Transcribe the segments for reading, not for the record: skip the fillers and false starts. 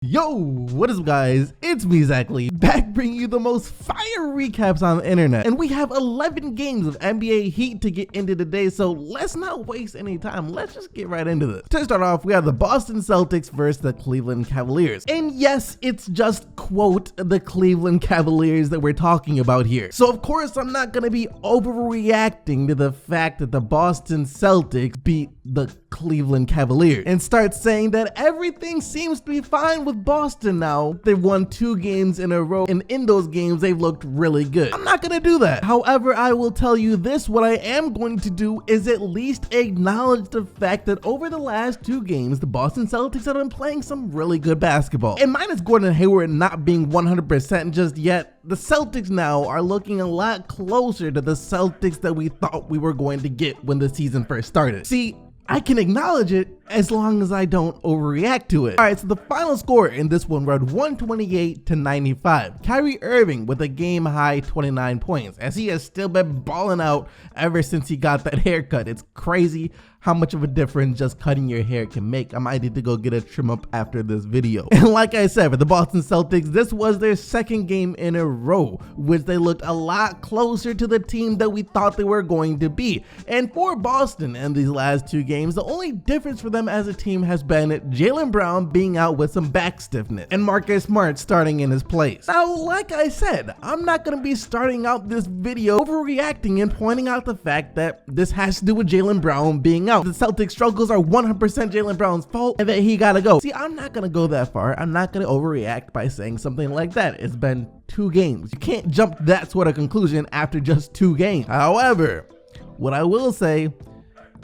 Yo, what is up guys? It's me, Exactly, back bringing you the most fire recaps on the internet. And we have 11 games of NBA Heat to get into today, so let's not waste any time. Let's just get right into this. To start off, we have the Boston Celtics versus the Cleveland Cavaliers. And yes, it's just, quote, the Cleveland Cavaliers that we're talking about here. So of course, I'm not gonna be overreacting to the fact that the Boston Celtics beat the Cleveland Cavaliers and start saying that everything seems to be fine with Boston now. They've won 2 games in a row, and in those games they've looked really good. I'm not gonna do that. However, I will tell you this: what I am going to do is at least acknowledge the fact that over the last 2 games, the Boston Celtics have been playing some really good basketball. And minus Gordon Hayward not being 100% just yet, the Celtics now are looking a lot closer to the Celtics that we thought we were going to get when the season first started. See, I can acknowledge it as long as I don't overreact to it. Alright, so the final score in this one read 128-95. Kyrie Irving with a game high 29 points, as he has still been balling out ever since he got that haircut. It's crazy how much of a difference just cutting your hair can make. I might need to go get a trim up after this video. And like I said, for the Boston Celtics, this was their 2nd game in a row, which they looked a lot closer to the team that we thought they were going to be. And for Boston in these last 2 games, the only difference for them as a team has been Jaylen Brown being out with some back stiffness and Marcus Smart starting in his place. Now, like I said, I'm not going to be starting out this video overreacting and pointing out the fact that this has to do with Jaylen Brown being out. The Celtics struggles are 100% Jaylen Brown's fault and that he gotta go. See, I'm not gonna go that far. I'm not gonna overreact by saying something like that. It's been 2 games. You can't jump that sort of conclusion after just 2 games. However, what I will say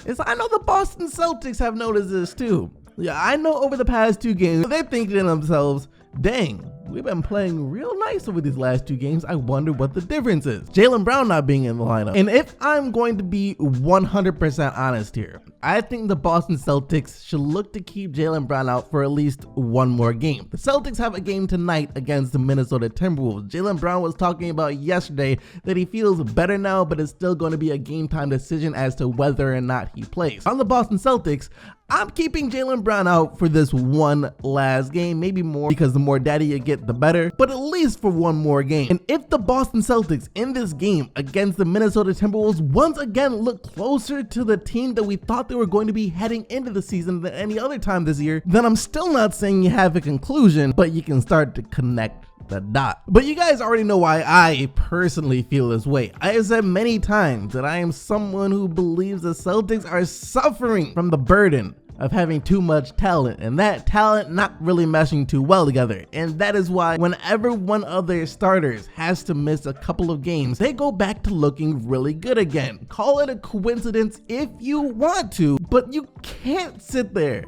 is I know the Boston Celtics have noticed this too. Yeah, I know over the past 2 games, they're thinking to themselves, dang, we've been playing real nice over these last 2 games. I wonder what the difference is. Jaylen Brown not being in the lineup. And if I'm going to be 100% honest here, I think the Boston Celtics should look to keep Jaylen Brown out for at least 1 more game. The Celtics have a game tonight against the Minnesota Timberwolves. Jaylen Brown was talking about yesterday that he feels better now, but it's still going to be a game time decision as to whether or not he plays. On the Boston Celtics, I'm keeping Jaylen Brown out for this 1 last game, maybe more, because the more data you get, the better, but at least for 1 more game. And if the Boston Celtics in this game against the Minnesota Timberwolves once again look closer to the team that we thought they were going to be heading into the season than any other time this year, then I'm still not saying you have a conclusion, but you can start to connect the dot. But you guys already know why I personally feel this way. I have said many times that I am someone who believes the Celtics are suffering from the burden of having too much talent, and that talent not really meshing too well together. And that is why whenever one of their starters has to miss a couple of games, they go back to looking really good again. Call it a coincidence if you want to, but you can't sit there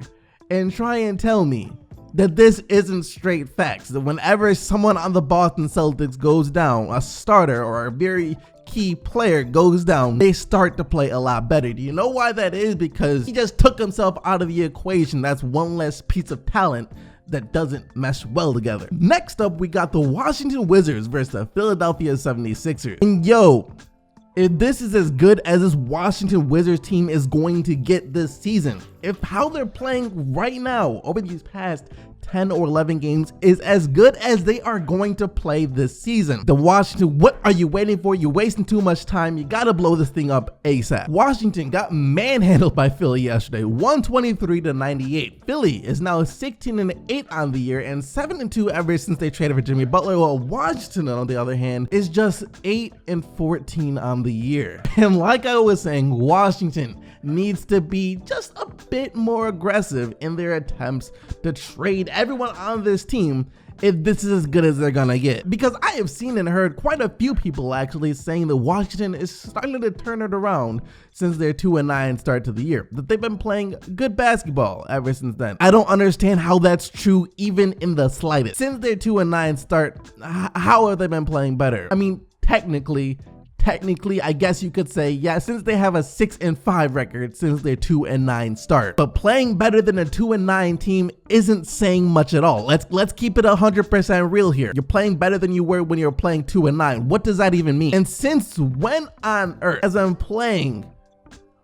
and try and tell me that this isn't straight facts. That whenever someone on the Boston Celtics goes down, a starter or a very key player goes down, they start to play a lot better. Do you know why that is? Because he just took himself out of the equation. That's 1 less piece of talent that doesn't mesh well together. Next up, we got the Washington Wizards versus the Philadelphia 76ers. And yo, if this is as good as this Washington Wizards team is going to get this season, if how they're playing right now over these past 10 or 11 games is as good as they are going to play this season, the Washington, what are you waiting for? You're wasting too much time. You gotta blow this thing up ASAP. Washington got manhandled by Philly yesterday, 123-98. Philly is now 16-8 on the year and 7-2 ever since they traded for Jimmy Butler, while Washington, on the other hand, is just 8-14 on the year. And like I was saying, Washington needs to be just a bit more aggressive in their attempts to trade everyone on this team if this is as good as they're gonna get. Because I have seen and heard quite a few people actually saying that Washington is starting to turn it around since their 2-9 start to the year, that they've been playing good basketball ever since then. I don't understand how that's true even in the slightest. Since their 2-9 start, how have they been playing better? I mean, technically, I guess you could say, yeah, since they have a 6-5 record since their 2-9 start. But playing better than a 2-9 team isn't saying much at all. Let's keep it 100% real here. You're playing better than you were when you're playing 2-9. What does that even mean? And since when on earth, as I'm playing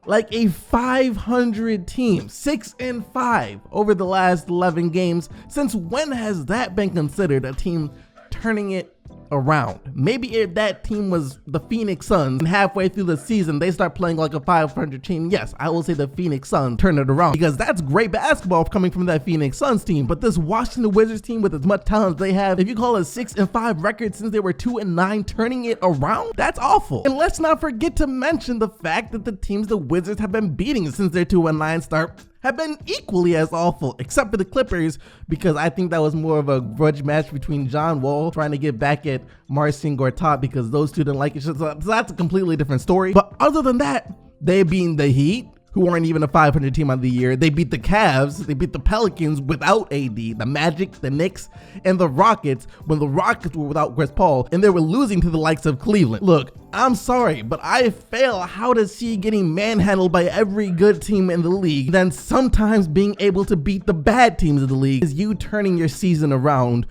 like a 500 team, 6-5 over the last 11 games. Since when has that been considered a team turning it around? Maybe if that team was the Phoenix Suns and halfway through the season they start playing like a 500 team, yes, I will say the Phoenix Suns turn it around, because that's great basketball coming from that Phoenix Suns team. But this Washington Wizards team, with as much talent as they have, if you call a 6-5 record since they were 2-9 turning it around, that's awful. And let's not forget to mention the fact that the teams the Wizards have been beating since their 2-9 start have been equally as awful, except for the Clippers, because I think that was more of a grudge match between John Wall trying to get back at Marcin Gortat because those two didn't like each other. So that's a completely different story. But other than that, they've beaten the Heat, who aren't even a 500 team of the year. They beat the Cavs, they beat the Pelicans without AD, the Magic, the Knicks, and the Rockets when the Rockets were without Chris Paul, and they were losing to the likes of Cleveland. Look, I'm sorry, but I fail how to see getting manhandled by every good team in the league, then sometimes being able to beat the bad teams of the league is you turning your season around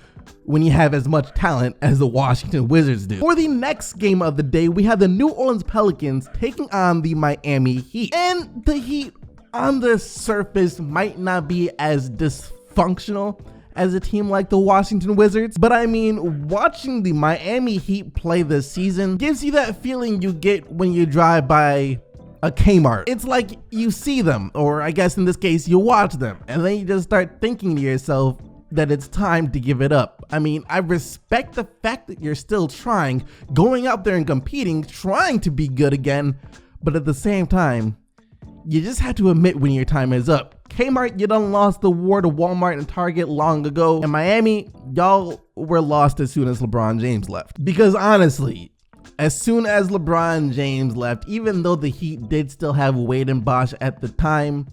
when you have as much talent as the Washington Wizards do. For the next game of the day, we have the New Orleans Pelicans taking on the Miami Heat. And the Heat on the surface might not be as dysfunctional as a team like the Washington Wizards, but I mean, watching the Miami Heat play this season gives you that feeling you get when you drive by a Kmart. It's like you see them, or I guess in this case, you watch them, and then you just start thinking to yourself that it's time to give it up. I mean, I respect the fact that you're still trying, going out there and competing, trying to be good again, but at the same time, you just have to admit when your time is up. Kmart, you done lost the war to Walmart and Target long ago. And Miami, y'all were lost as soon as LeBron James left. Because honestly, as soon as LeBron James left, even though the Heat did still have Wade and Bosh at the time,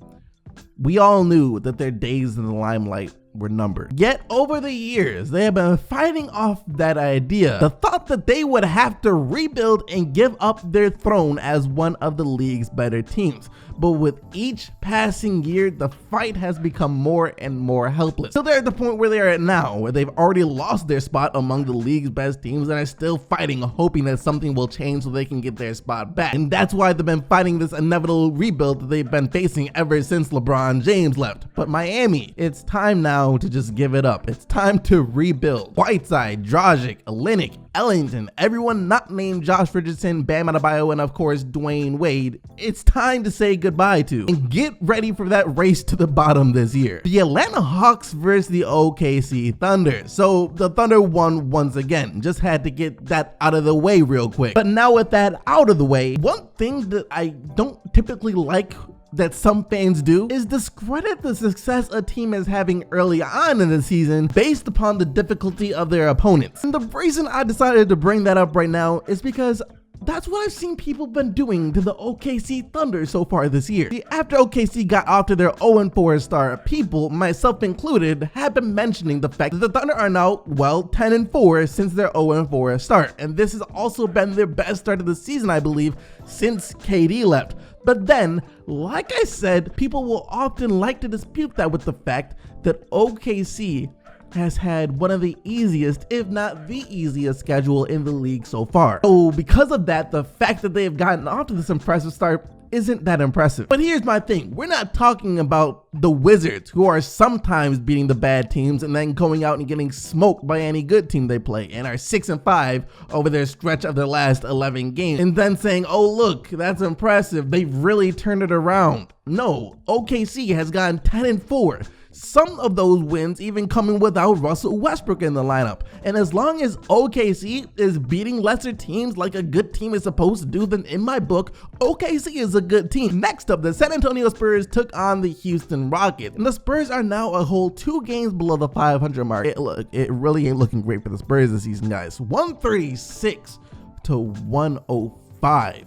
we all knew that their days in the limelight were numbered. Yet over the years, they have been fighting off that idea, the thought that they would have to rebuild and give up their throne as one of the league's better teams. But with each passing year, the fight has become more and more helpless. So they're at the point where they are at now, where they've already lost their spot among the league's best teams and are still fighting, hoping that something will change so they can get their spot back. And that's why they've been fighting this inevitable rebuild that they've been facing ever since LeBron James left. But Miami, it's time now to just give it up. It's time to rebuild. Whiteside, Dragic, Olynyk, Ellington, everyone not named Josh Richardson, Bam Adebayo, and of course Dwayne Wade, it's time to say goodbye to and get ready for that race to the bottom this year. The Atlanta Hawks versus the OKC Thunder. So the Thunder won once again. Just had to get that out of the way real quick. But now with that out of the way, one thing that I don't typically like that some fans do is discredit the success a team is having early on in the season based upon the difficulty of their opponents. And the reason I decided to bring that up right now is because that's what I've seen people been doing to the OKC Thunder so far this year. After OKC got off to their 0-4 start, people, myself included, have been mentioning the fact that the Thunder are now, well, 10-4 since their 0-4 start. And this has also been their best start of the season, I believe, since KD left. But then, like I said, people will often like to dispute that with the fact that OKC has had one of the easiest, if not the easiest, schedule in the league so far. So because of that, the fact that they have gotten off to this impressive start isn't that impressive. But here's my thing. We're not talking about the Wizards, who are sometimes beating the bad teams and then going out and getting smoked by any good team they play and are 6-5 over their stretch of their last 11 games and then saying, oh look, that's impressive, they've really turned it around. No, OKC has gone 10-4. Some of those wins even coming without Russell Westbrook in the lineup. And as long as OKC is beating lesser teams like a good team is supposed to do, then in my book, OKC is a good team. Next up, the San Antonio Spurs took on the Houston Rockets. And the Spurs are now a whole 2 games below the 500 mark. It really ain't looking great for the Spurs this season, guys. 136-105.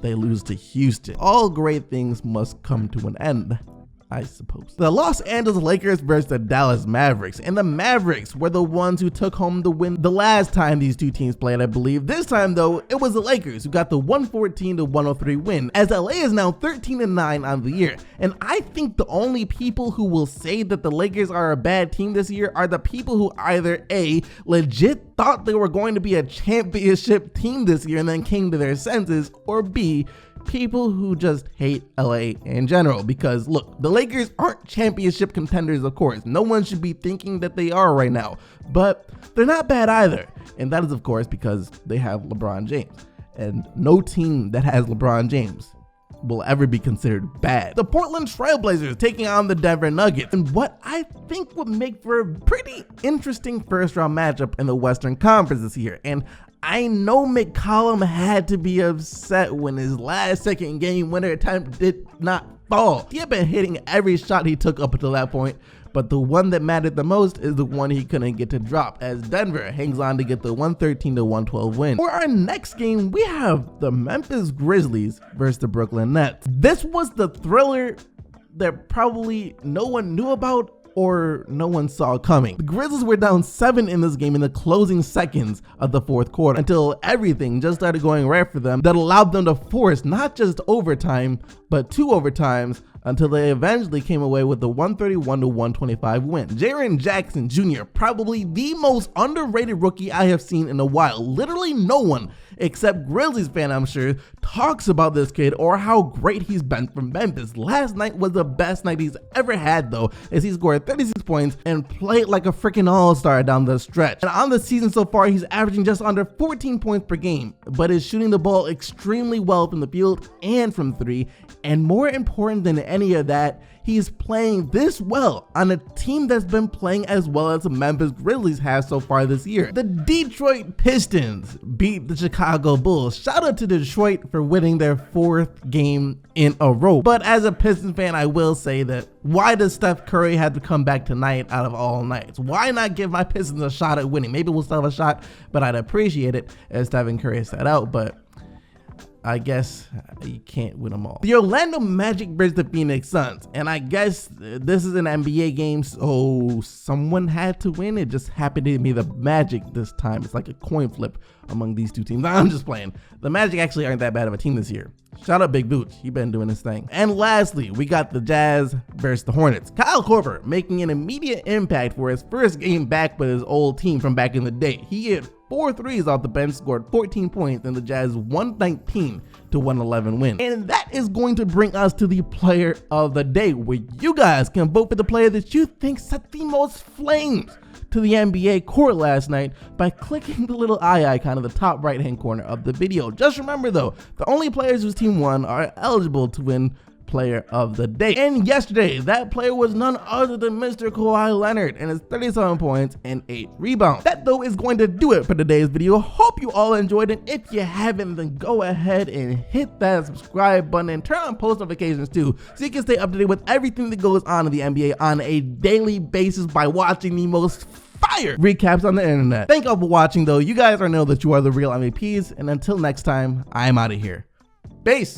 They lose to Houston. All great things must come to an end, I suppose. The Los Angeles Lakers versus the Dallas Mavericks, and the Mavericks were the ones who took home the win the last time these two teams played, I believe. This time though, it was the Lakers who got the 114-103 win, as LA is now 13-9 on the year. And I think the only people who will say that the Lakers are a bad team this year are the people who either A, legit thought they were going to be a championship team this year and then came to their senses, or B, people who just hate LA in general. Because look, the Lakers aren't championship contenders, of course. No one should be thinking that they are right now, but they're not bad either. And that is, of course, because they have LeBron James. And no team that has LeBron James will ever be considered bad. The Portland Trailblazers taking on the Denver Nuggets, and what I think would make for a pretty interesting first round matchup in the Western Conference this year. And I know McCollum had to be upset when his last second game winner attempt did not fall. He had been hitting every shot he took up until that point, but the one that mattered the most is the one he couldn't get to drop, as Denver hangs on to get the 113-112 win. For our next game, we have the Memphis Grizzlies versus the Brooklyn Nets. This was the thriller that probably no one knew about or no one saw coming. The Grizzlies were down 7 in this game in the closing seconds of the fourth quarter until everything just started going right for them. That allowed them to force not just overtime, but 2 overtimes until they eventually came away with the 131-125 win. Jaren Jackson Jr., probably the most underrated rookie I have seen in a while. Literally no one, except Grizzlies fan I'm sure, talks about this kid or how great he's been from Memphis. Last night was the best night he's ever had though, as he scored 36 points and played like a freaking all-star down the stretch. And on the season so far, he's averaging just under 14 points per game, but is shooting the ball extremely well from the field and from 3. And more important than any of that, he's playing this well on a team that's been playing as well as the Memphis Grizzlies have so far this year. The Detroit Pistons beat the Chicago Bulls. Shout out to Detroit for winning their 4th game in a row. But as a Pistons fan, I will say that why does Steph Curry have to come back tonight out of all nights? Why not give my Pistons a shot at winning? Maybe we'll still have a shot, but I'd appreciate it as Stephen Curry set out. But I guess you can't win them all. The Orlando Magic versus the Phoenix Suns, and I guess this is an NBA game, so someone had to win. It just happened to be the Magic this time. It's like a coin flip among these two teams. I'm just playing. The Magic actually aren't that bad of a team this year. Shout out Big Booch, he been doing his thing. And lastly, we got the Jazz versus the Hornets. Kyle Korver making an immediate impact for his first game back with his old team from back in the day. He hit 4 threes off the bench, scored 14 points, and the Jazz 119-111 win. And that is going to bring us to the player of the day, where you guys can vote for the player that you think set the most flames to the NBA court last night by clicking the little eye icon in the top right hand corner of the video. Just remember though, the only players whose team won are eligible to win player of the day. And yesterday, that player was none other than Mr. Kawhi Leonard and his 37 points and 8 rebounds. That though is going to do it for today's video. Hope you all enjoyed it. If you haven't, then go ahead and hit that subscribe button and turn on post notifications too, so you can stay updated with everything that goes on in the NBA on a daily basis by watching the most fire recaps on the internet. Thank you all for watching though. You guys know that you are the real MVPs, and until next time, I'm out of here. Peace.